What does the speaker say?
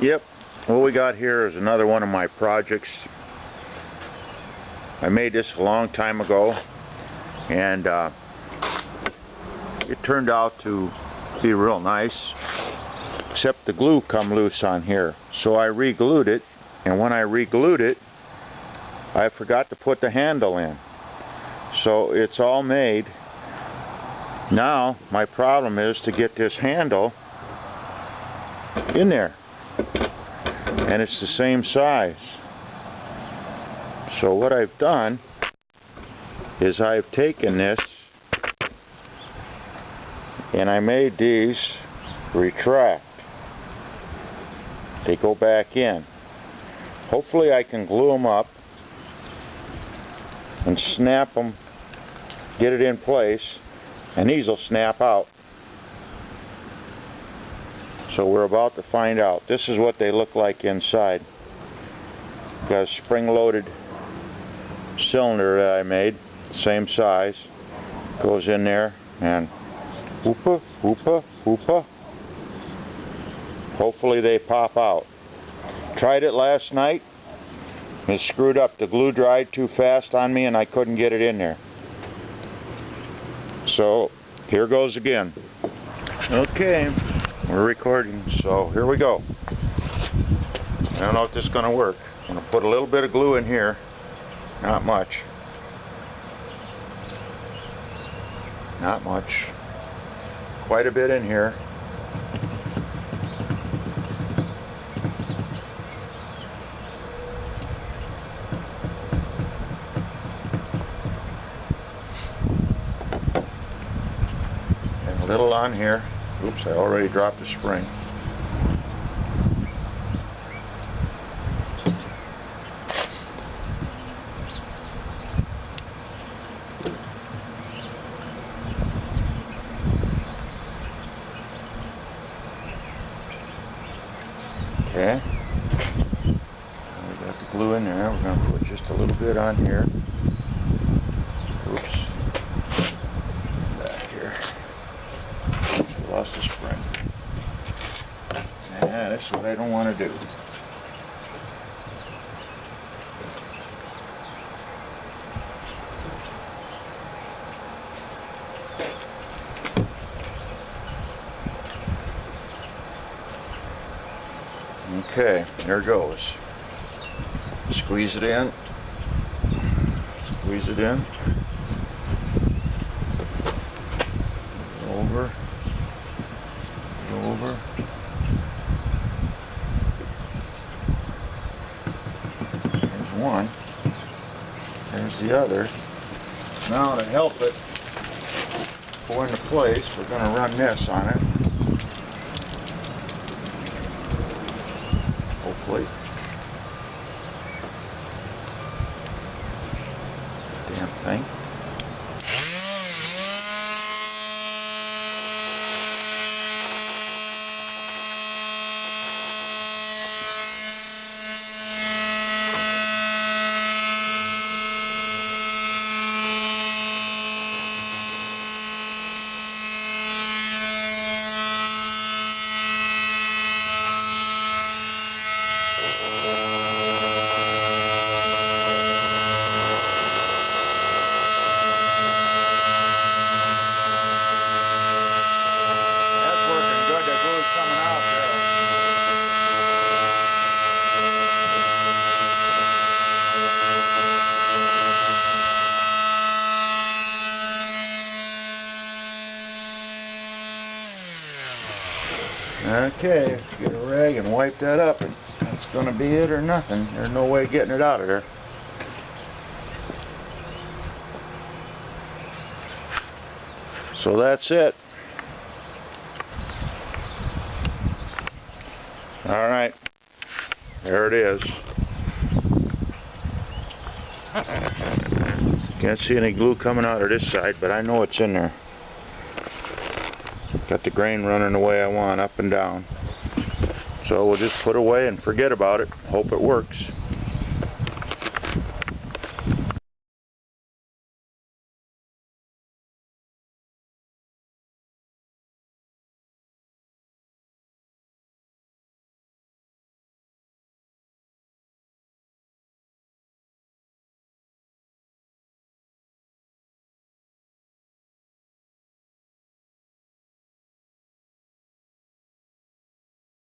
Yep, what we got here is another one of my projects. I made this a long time ago, and it turned out to be real nice, except the glue come loose on here. So I re-glued it, and when I re-glued it, I forgot to put the handle in. So it's all made. Now my problem is to get this handle in there, and it's the same size. So what I've done is I've taken this and I made these retract. They go back in. Hopefully I can glue them up and snap them, get it in place, and these will snap out. So we're about to find out. This is what they look like inside. Got a spring-loaded cylinder that I made, same size, goes in there, and hoopa, hoopa, hoopa. Hopefully they pop out. Tried it last night. It screwed up. The glue dried too fast on me and I couldn't get it in there. So here goes again. Okay, we're recording, so here we go. I don't know if this is going to work. I'm going to put a little bit of glue in here. Not much. Not much. Quite a bit in here. And a little on here. Oops, I already dropped the spring. Okay, we got the glue in there. We're going to put just a little bit on here. Oops, back here. Oops, lost the spring. Yeah, that's what I don't want to do. Okay, there it goes. Squeeze it in. Squeeze it in. Over. Over. There's one. There's the other. Now to help it go into place, we're going to run this on it. Hopefully. Damn thing. Okay, get a rag and wipe that up, and that's going to be it or nothing. There's no way of getting it out of there. So that's it. Alright, there it is. Can't see any glue coming out of this side, but I know it's in there. Got the grain running the way I want, up and down. So we'll just put it away and forget about it. Hope it works.